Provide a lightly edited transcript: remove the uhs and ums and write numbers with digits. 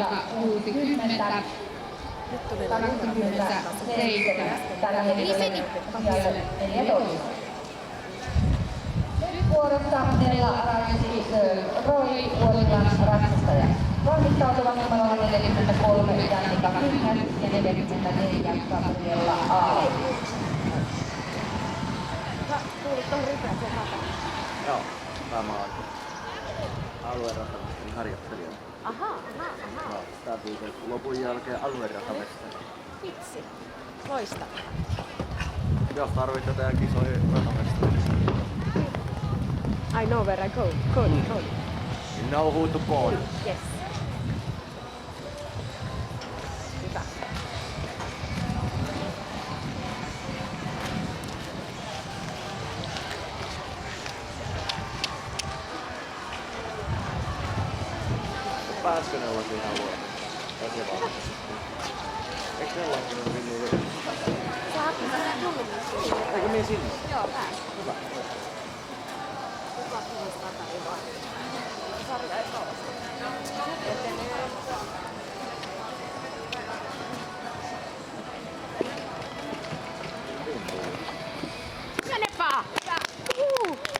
60, 87, tällä hetkellä 14. Nyt vuorossa Nella Raisi Roy Uolilan ratsastaja. Valmistautuvat numerolla 43 Jannika Kyhäs ja 44 Gabriella Aali. Kuulit tuohon ripeäseen hataan. Joo, tämä on alueratamestin harjoittelija. Aha. No, tää tuli lopun jälkeen alueratamestari. Vitsi. Loistavaa. Jos tarvit jotain kisoja ratamestari. I know where I go. Cody. You know who to call. Yes. Hyvä. Pääskö ne olla siihen alueelle? Tai se vaan? Eiks ne ollakin ne vinnu vielä? Saatko sä tullut? Eikö mie sinne? Joo, pääs. Hyvä. Kuka kiinnostaa tai vaan?